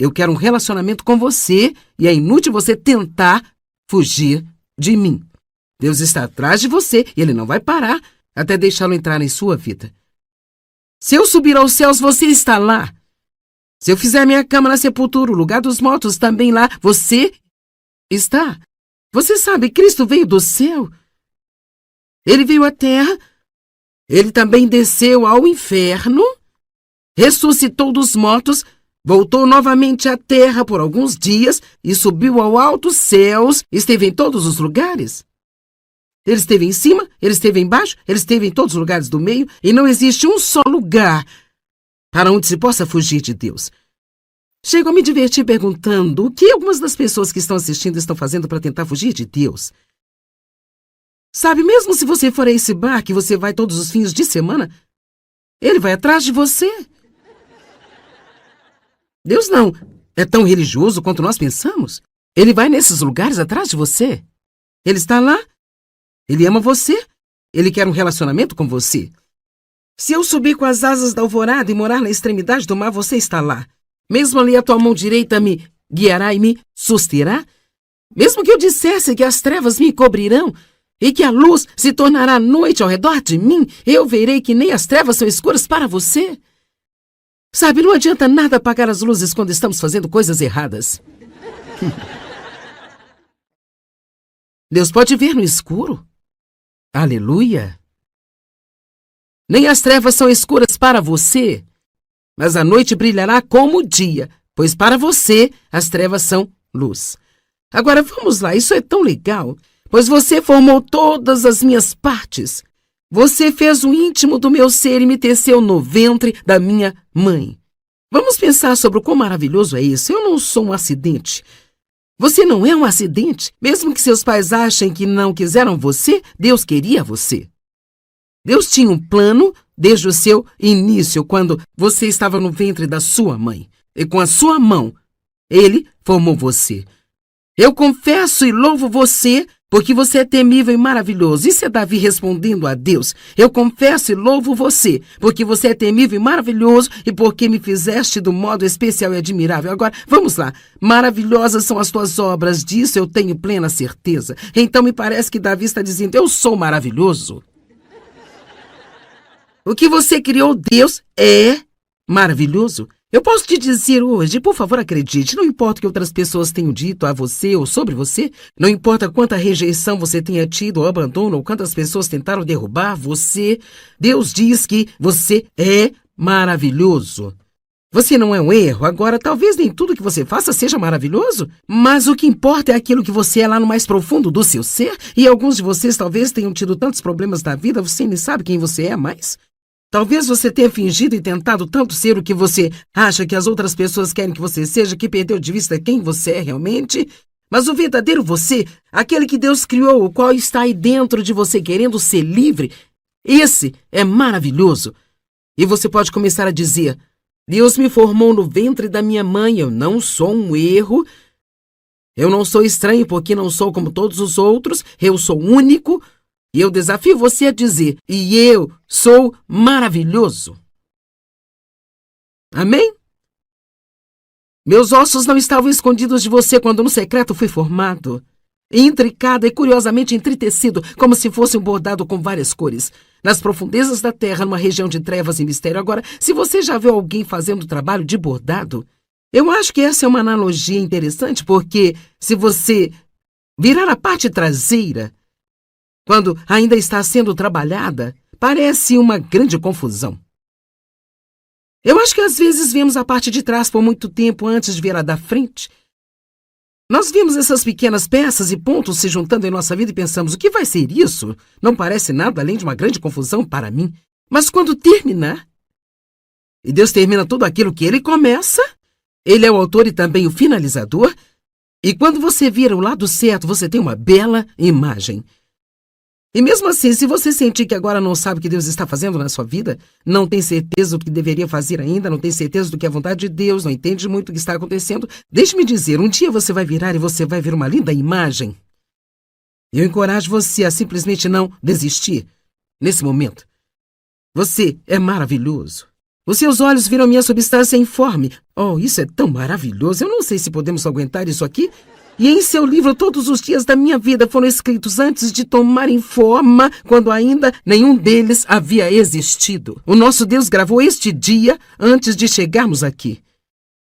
A: eu quero um relacionamento com você e é inútil você tentar fugir de mim. Deus está atrás de você e Ele não vai parar até deixá-lo entrar em sua vida. Se eu subir aos céus, você está lá. Se eu fizer minha cama na sepultura, o lugar dos mortos também lá, você está. Você sabe, Cristo veio do céu. Ele veio à terra. Ele também desceu ao inferno. Ressuscitou dos mortos. Voltou novamente à terra por alguns dias e subiu ao alto céus. Esteve em todos os lugares. Ele esteve em cima, ele esteve embaixo, ele esteve em todos os lugares do meio. E não existe um só lugar para onde se possa fugir de Deus. Chego a me divertir perguntando o que algumas das pessoas que estão assistindo estão fazendo para tentar fugir de Deus. Sabe, mesmo se você for a esse bar que você vai todos os fins de semana, Ele vai atrás de você. Deus não é tão religioso quanto nós pensamos. Ele vai nesses lugares atrás de você. Ele está lá. Ele ama você. Ele quer um relacionamento com você. Se eu subir com as asas da alvorada e morar na extremidade do mar, você está lá. Mesmo ali a tua mão direita me guiará e me susterá. Mesmo que eu dissesse que as trevas me cobrirão e que a luz se tornará noite ao redor de mim, eu verei que nem as trevas são escuras para você. Sabe, não adianta nada apagar as luzes quando estamos fazendo coisas erradas. Deus pode ver no escuro. Aleluia! Nem as trevas são escuras para você, mas a noite brilhará como o dia, pois para você as trevas são luz. Agora vamos lá, isso é tão legal, pois você formou todas as minhas partes. Você fez o íntimo do meu ser e me teceu no ventre da minha mãe. Vamos pensar sobre o quão maravilhoso é isso. Eu não sou um acidente. Você não é um acidente. Mesmo que seus pais achem que não quiseram você, Deus queria você. Deus tinha um plano desde o seu início, quando você estava no ventre da sua mãe. E com a sua mão, Ele formou você. Eu confesso e louvo você, porque você é temível e maravilhoso. Isso é Davi respondendo a Deus. Eu confesso e louvo você, porque você é temível e maravilhoso e porque me fizeste do modo especial e admirável. Agora, vamos lá. Maravilhosas são as tuas obras, disso eu tenho plena certeza. Então me parece que Davi está dizendo, eu sou maravilhoso. O que você criou, Deus, é maravilhoso. Eu posso te dizer hoje, por favor, acredite, não importa o que outras pessoas tenham dito a você ou sobre você, não importa quanta rejeição você tenha tido ou abandono, ou quantas pessoas tentaram derrubar você, Deus diz que você é maravilhoso. Você não é um erro, agora talvez nem tudo que você faça seja maravilhoso, mas o que importa é aquilo que você é lá no mais profundo do seu ser, e alguns de vocês talvez tenham tido tantos problemas na vida, você nem sabe quem você é mais. Talvez você tenha fingido e tentado tanto ser o que você acha que as outras pessoas querem que você seja, que perdeu de vista quem você é realmente. Mas o verdadeiro você, aquele que Deus criou, o qual está aí dentro de você querendo ser livre, esse é maravilhoso. E você pode começar a dizer, Deus me formou no ventre da minha mãe, eu não sou um erro, eu não sou estranho porque não sou como todos os outros, eu sou único. E eu desafio você a dizer, e eu sou maravilhoso. Amém? Meus ossos não estavam escondidos de você quando no secreto fui formado. Intricado e curiosamente entretecido, como se fosse um bordado com várias cores. Nas profundezas da terra, numa região de trevas e mistério. Agora, se você já viu alguém fazendo trabalho de bordado, eu acho que essa é uma analogia interessante, porque se você virar a parte traseira, quando ainda está sendo trabalhada, parece uma grande confusão. Eu acho que às vezes vemos a parte de trás por muito tempo antes de ver a da frente. Nós vemos essas pequenas peças e pontos se juntando em nossa vida e pensamos, o que vai ser isso? Não parece nada além de uma grande confusão para mim. Mas quando terminar, e Deus termina tudo aquilo que Ele começa, Ele é o autor e também o finalizador, e quando você vira o lado certo, você tem uma bela imagem. E mesmo assim, se você sentir que agora não sabe o que Deus está fazendo na sua vida, não tem certeza do que deveria fazer ainda, não tem certeza do que é a vontade de Deus, não entende muito o que está acontecendo, deixe-me dizer, um dia você vai virar e você vai ver uma linda imagem. Eu encorajo você a simplesmente não desistir nesse momento. Você é maravilhoso. Os seus olhos viram minha substância informe. Oh, isso é tão maravilhoso. Eu não sei se podemos aguentar isso aqui. E em seu livro todos os dias da minha vida foram escritos antes de tomarem forma, quando ainda nenhum deles havia existido. O nosso Deus gravou este dia antes de chegarmos aqui.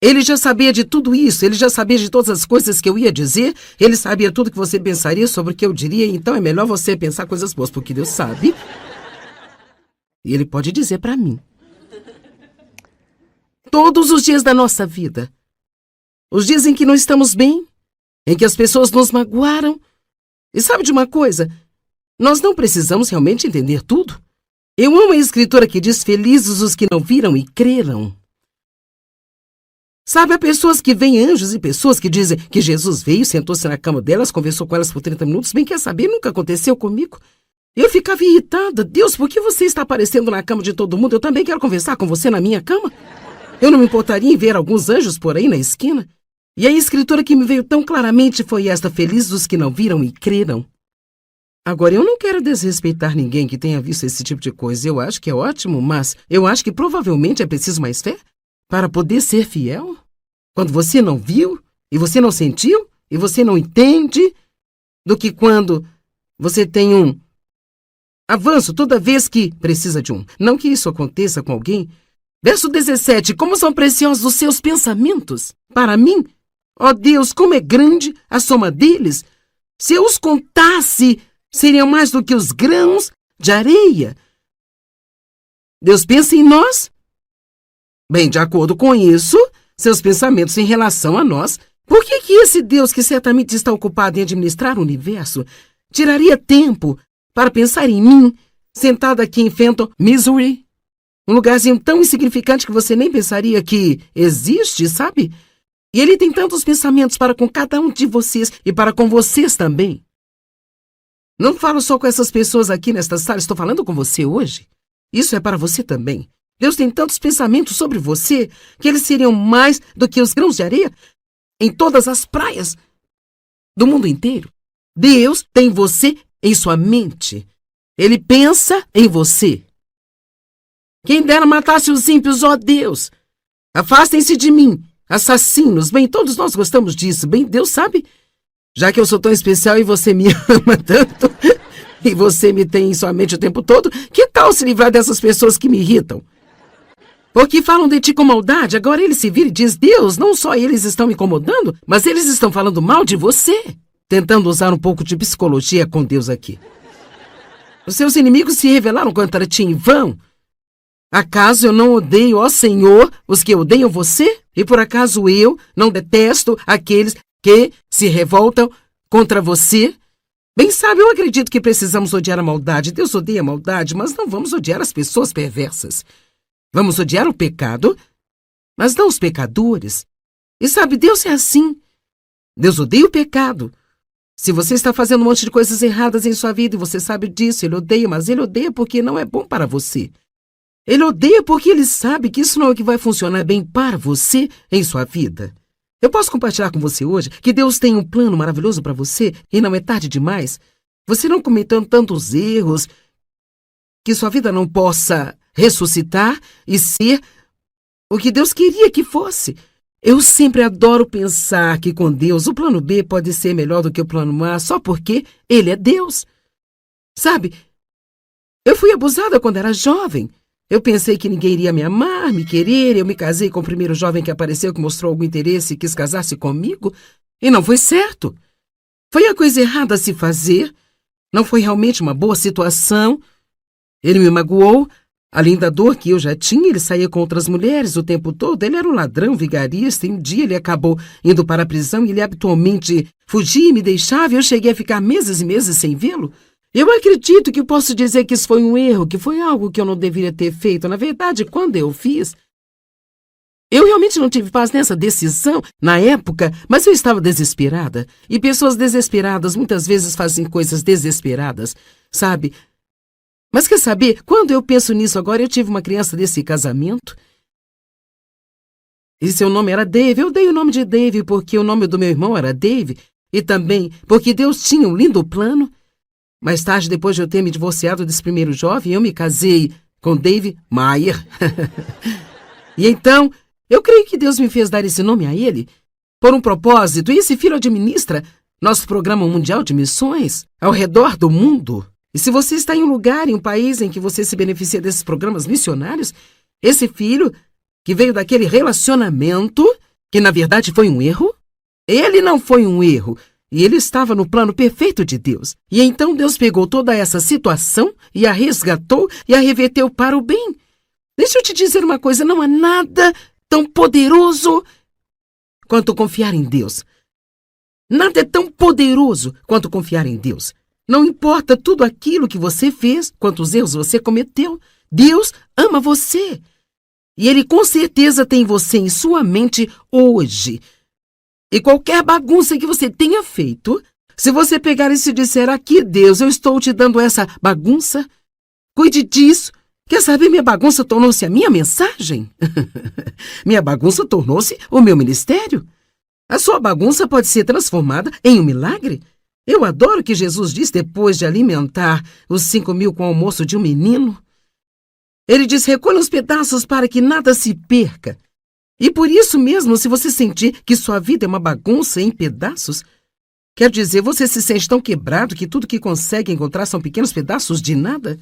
A: Ele já sabia de tudo isso, ele já sabia de todas as coisas que eu ia dizer, ele sabia tudo que você pensaria sobre o que eu diria, então é melhor você pensar coisas boas, porque Deus sabe. E ele pode dizer para mim. Todos os dias da nossa vida. Os dias em que não estamos bem, em que as pessoas nos magoaram. E sabe de uma coisa? Nós não precisamos realmente entender tudo. Eu amo a escritora que diz, felizes os que não viram e creram. Sabe, há pessoas que veem anjos e pessoas que dizem que Jesus veio, sentou-se na cama delas, conversou com elas por 30 minutos. Bem, quer saber? Nunca aconteceu comigo. Eu ficava irritada. Deus, por que você está aparecendo na cama de todo mundo? Eu também quero conversar com você na minha cama. Eu não me importaria em ver alguns anjos por aí na esquina. E a escritura que me veio tão claramente foi esta, felizes os que não viram e creram. Agora, eu não quero desrespeitar ninguém que tenha visto esse tipo de coisa. Eu acho que é ótimo, mas eu acho que provavelmente é preciso mais fé para poder ser fiel. Quando você não viu, e você não sentiu, e você não entende, do que quando você tem um avanço toda vez que precisa de um. Não que isso aconteça com alguém. Verso 17, como são preciosos os seus pensamentos para mim. Ó Deus, como é grande a soma deles! Se eu os contasse, seriam mais do que os grãos de areia. Deus pensa em nós? Bem, de acordo com isso, seus pensamentos em relação a nós, por que esse Deus que certamente está ocupado em administrar o universo tiraria tempo para pensar em mim, sentada aqui em Fenton, Missouri, um lugarzinho tão insignificante que você nem pensaria que existe, sabe? E ele tem tantos pensamentos para com cada um de vocês e para com vocês também. Não falo só com essas pessoas aqui nesta sala, estou falando com você hoje. Isso é para você também. Deus tem tantos pensamentos sobre você que eles seriam mais do que os grãos de areia em todas as praias do mundo inteiro. Deus tem você em sua mente. Ele pensa em você. Quem dera matasse os ímpios, ó Deus. Afastem-se de mim, assassinos. Bem, todos nós gostamos disso. Bem, Deus sabe. Já que eu sou tão especial e você me ama tanto, e você me tem em sua mente o tempo todo, que tal se livrar dessas pessoas que me irritam? Porque falam de ti com maldade, agora ele se vira e diz, Deus, não só eles estão me incomodando, mas eles estão falando mal de você. Tentando usar um pouco de psicologia com Deus aqui. Os seus inimigos se revelaram contra ti em vão. Acaso eu não odeio, ó Senhor, os que odeiam você? E por acaso eu não detesto aqueles que se revoltam contra você? Bem sabe, eu acredito que precisamos odiar a maldade. Deus odeia a maldade, mas não vamos odiar as pessoas perversas. Vamos odiar o pecado, mas não os pecadores. E sabe, Deus é assim. Deus odeia o pecado. Se você está fazendo um monte de coisas erradas em sua vida e você sabe disso, ele odeia, mas ele odeia porque não é bom para você. Ele odeia porque ele sabe que isso não é o que vai funcionar bem para você em sua vida. Eu posso compartilhar com você hoje que Deus tem um plano maravilhoso para você e não é tarde demais. Você não cometeu tantos erros que sua vida não possa ressuscitar e ser o que Deus queria que fosse. Eu sempre adoro pensar que com Deus o plano B pode ser melhor do que o plano A só porque Ele é Deus. Sabe, eu fui abusada quando era jovem. Eu pensei que ninguém iria me amar, me querer. Eu me casei com o primeiro jovem que apareceu, que mostrou algum interesse e quis casar-se comigo. E não foi certo. Foi a coisa errada a se fazer. Não foi realmente uma boa situação. Ele me magoou. Além da dor que eu já tinha, ele saía com outras mulheres o tempo todo. Ele era um ladrão, vigarista, e um dia ele acabou indo para a prisão e ele habitualmente fugia e me deixava. E eu cheguei a ficar meses e meses sem vê-lo. Eu acredito que posso dizer que isso foi um erro, que foi algo que eu não deveria ter feito. Na verdade, quando eu fiz, eu realmente não tive paz nessa decisão na época, mas eu estava desesperada. E pessoas desesperadas muitas vezes fazem coisas desesperadas, sabe? Mas quer saber, quando eu penso nisso agora, eu tive uma criança desse casamento. E seu nome era Dave. Eu dei o nome de Dave porque o nome do meu irmão era Dave. E também porque Deus tinha um lindo plano. Mais tarde, depois de eu ter me divorciado desse primeiro jovem, eu me casei com Dave Maier. E então, eu creio que Deus me fez dar esse nome a ele por um propósito. E esse filho administra nosso programa mundial de missões ao redor do mundo. E se você está em um lugar, em um país em que você se beneficia desses programas missionários, esse filho, que veio daquele relacionamento, que na verdade foi um erro, ele não foi um erro, e ele estava no plano perfeito de Deus. E então Deus pegou toda essa situação e a resgatou e a reverteu para o bem. Deixa eu te dizer uma coisa, não há nada tão poderoso quanto confiar em Deus. Nada é tão poderoso quanto confiar em Deus. Não importa tudo aquilo que você fez, quantos erros você cometeu, Deus ama você. E Ele com certeza tem você em sua mente hoje. E qualquer bagunça que você tenha feito, se você pegar e se disser aqui, Deus, eu estou te dando essa bagunça, cuide disso. Quer saber, minha bagunça tornou-se a minha mensagem? Minha bagunça tornou-se o meu ministério. A sua bagunça pode ser transformada em um milagre. Eu adoro o que Jesus diz depois de alimentar os 5.000 com o almoço de um menino. Ele diz, recolha os pedaços para que nada se perca. E por isso mesmo, se você sentir que sua vida é uma bagunça em pedaços, quer dizer, você se sente tão quebrado que tudo que consegue encontrar são pequenos pedaços de nada?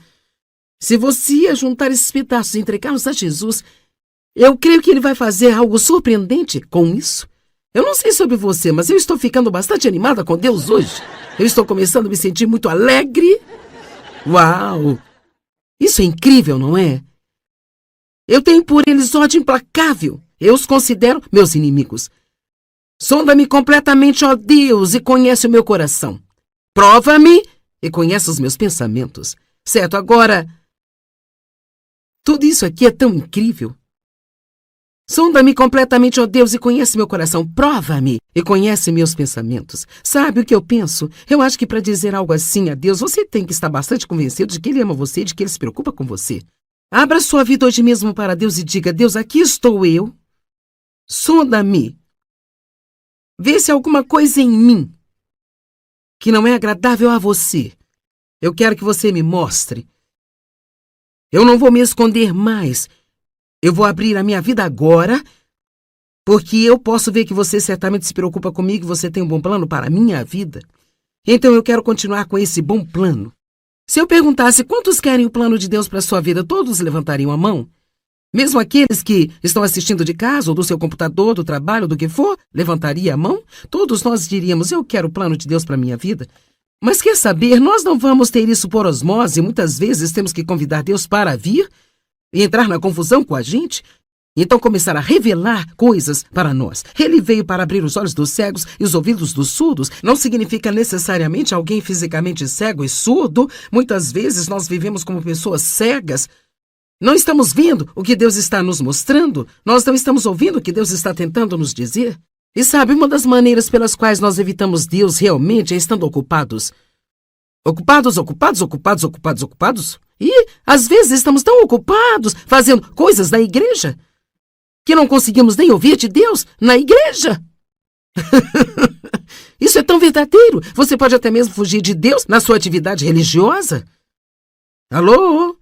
A: Se você ia juntar esses pedaços e entregá-los a Jesus, eu creio que Ele vai fazer algo surpreendente com isso. Eu não sei sobre você, mas eu estou ficando bastante animada com Deus hoje. Eu estou começando a me sentir muito alegre. Uau! Isso é incrível, não é? Eu tenho por eles ódio implacável. Eu os considero meus inimigos. Sonda-me completamente, ó Deus, e conhece o meu coração. Prova-me e conhece os meus pensamentos. Certo, agora, tudo isso aqui é tão incrível. Sonda-me completamente, ó Deus, e conhece meu coração. Prova-me e conhece meus pensamentos. Sabe o que eu penso? Eu acho que para dizer algo assim a Deus, você tem que estar bastante convencido de que Ele ama você e de que Ele se preocupa com você. Abra sua vida hoje mesmo para Deus e diga: Deus, aqui estou eu. Sonda-me. Vê se há alguma coisa em mim que não é agradável a você. Eu quero que você me mostre. Eu não vou me esconder mais. Eu vou abrir a minha vida agora, porque eu posso ver que você certamente se preocupa comigo e você tem um bom plano para a minha vida. Então eu quero continuar com esse bom plano. Se eu perguntasse quantos querem o plano de Deus para a sua vida, todos levantariam a mão? Mesmo aqueles que estão assistindo de casa, ou do seu computador, do trabalho, do que for, levantaria a mão? Todos nós diríamos: eu quero o plano de Deus para a minha vida. Mas quer saber, nós não vamos ter isso por osmose, e muitas vezes temos que convidar Deus para vir e entrar na confusão com a gente, então começar a revelar coisas para nós. Ele veio para abrir os olhos dos cegos e os ouvidos dos surdos. Não significa necessariamente alguém fisicamente cego e surdo. Muitas vezes nós vivemos como pessoas cegas. Não estamos vendo o que Deus está nos mostrando. Nós não estamos ouvindo o que Deus está tentando nos dizer. E sabe, uma das maneiras pelas quais nós evitamos Deus realmente é estando ocupados. Ocupados. E, às vezes, estamos tão ocupados fazendo coisas na igreja que não conseguimos nem ouvir de Deus na igreja. Isso é tão verdadeiro. Você pode até mesmo fugir de Deus na sua atividade religiosa. Alô?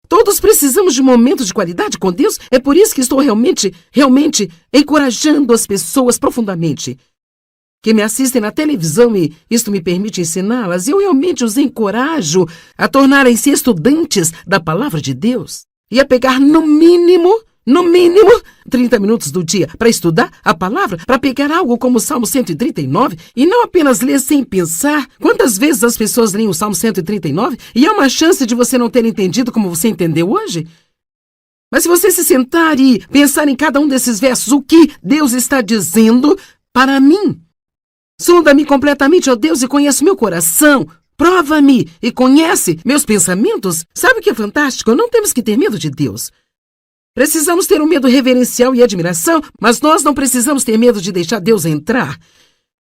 A: Todos precisamos de momentos de qualidade com Deus. É por isso que estou realmente encorajando as pessoas profundamente que me assistem na televisão, e isto me permite ensiná-las. Eu realmente os encorajo a tornarem-se estudantes da palavra de Deus e a pegar no mínimo 30 minutos do dia para estudar a palavra, para pegar algo como o Salmo 139 e não apenas ler sem pensar. Quantas vezes as pessoas leem o Salmo 139 e há uma chance de você não ter entendido como você entendeu hoje? Mas se você se sentar e pensar em cada um desses versos, o que Deus está dizendo para mim? Sonda-me completamente, ó Deus, e conhece meu coração. Prova-me e conhece meus pensamentos. Sabe o que é fantástico? Não temos que ter medo de Deus. Precisamos ter um medo reverencial e admiração, mas nós não precisamos ter medo de deixar Deus entrar.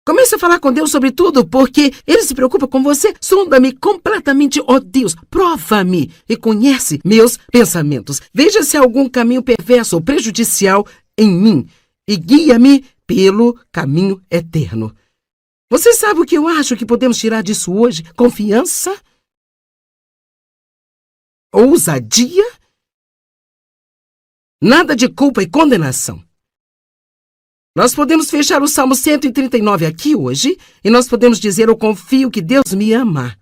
A: Comece a falar com Deus sobre tudo, porque Ele se preocupa com você. Sonda-me completamente, ó Deus. Prova-me e conhece meus pensamentos. Veja se há algum caminho perverso ou prejudicial em mim e guia-me pelo caminho eterno. Você sabe o que eu acho que podemos tirar disso hoje? Confiança? Ousadia? Nada de culpa e condenação. Nós podemos fechar o Salmo 139 aqui hoje e nós podemos dizer: eu confio que Deus me ama.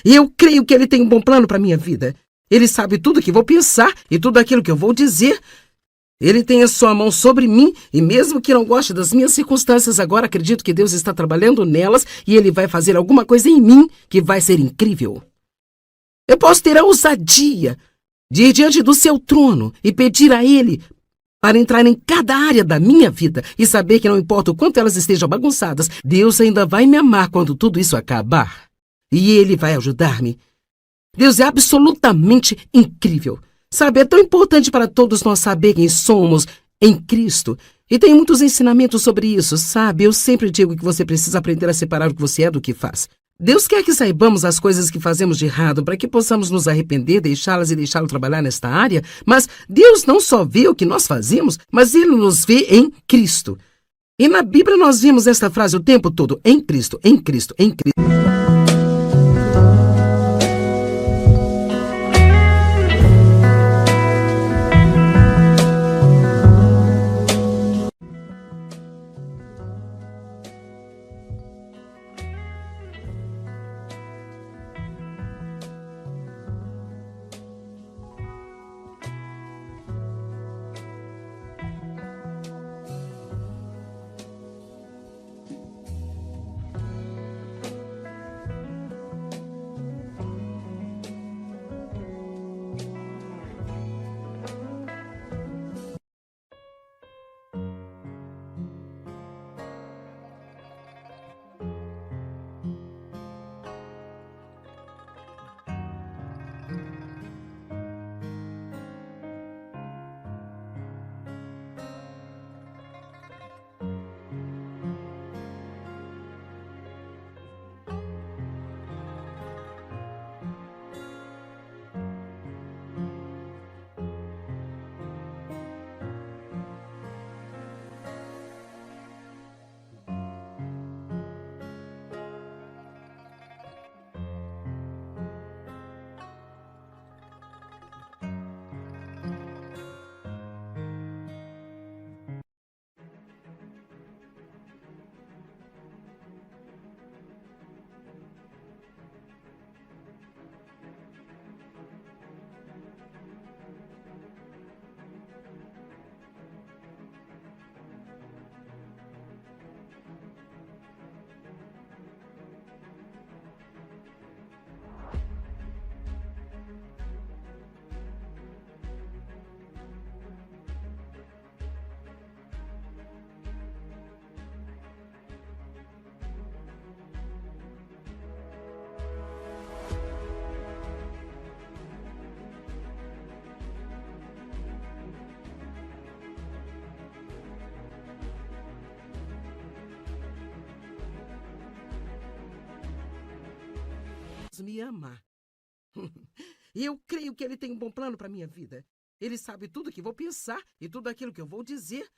A: E eu creio que Ele tem um bom plano para a minha vida. Ele sabe tudo o que vou pensar e tudo aquilo que eu vou dizer. Ele tem a sua mão sobre mim e mesmo que não goste das minhas circunstâncias agora, acredito que Deus está trabalhando nelas e Ele vai fazer alguma coisa em mim que vai ser incrível. Eu posso ter a ousadia de ir diante do seu trono e pedir a Ele para entrar em cada área da minha vida e saber que não importa o quanto elas estejam bagunçadas, Deus ainda vai me amar quando tudo isso acabar. E Ele vai ajudar-me. Deus é absolutamente incrível. Sabe, é tão importante para todos nós saber quem somos em Cristo. E tem muitos ensinamentos sobre isso, sabe? Eu sempre digo que você precisa aprender a separar o que você é do que faz. Deus quer que saibamos as coisas que fazemos de errado para que possamos nos arrepender, deixá-las e deixá-lo trabalhar nesta área. Mas Deus não só vê o que nós fazemos, mas Ele nos vê em Cristo. E na Bíblia nós vimos esta frase o tempo todo: em Cristo, em Cristo, em Cristo. me ama. E eu creio que Ele tem um bom plano para minha vida. Ele sabe tudo que vou pensar e tudo aquilo que eu vou dizer.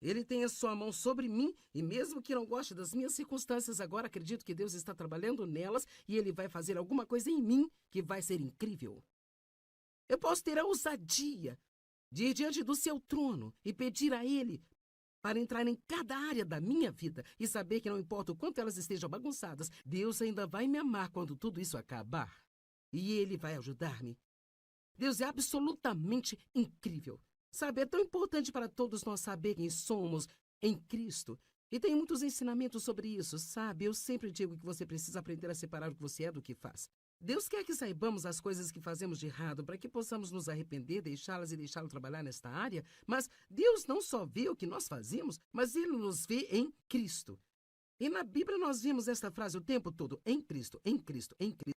A: Ele tem a sua mão sobre mim e mesmo que não goste das minhas circunstâncias agora, acredito que Deus está trabalhando nelas e Ele vai fazer alguma coisa em mim que vai ser incrível. Eu posso ter a ousadia de ir diante do seu trono e pedir a Ele para entrar em cada área da minha vida e saber que não importa o quanto elas estejam bagunçadas, Deus ainda vai me amar quando tudo isso acabar. E Ele vai ajudar-me. Deus é absolutamente incrível. Sabe, é tão importante para todos nós saber quem somos em Cristo. E tem muitos ensinamentos sobre isso, sabe? Eu sempre digo que você precisa aprender a separar o que você é do que faz. Deus quer que saibamos as coisas que fazemos de errado para que possamos nos arrepender, deixá-las e deixá-lo trabalhar nesta área. Mas Deus não só vê o que nós fazemos, mas Ele nos vê em Cristo. E na Bíblia nós vimos esta frase o tempo todo, em Cristo, em Cristo, em Cristo.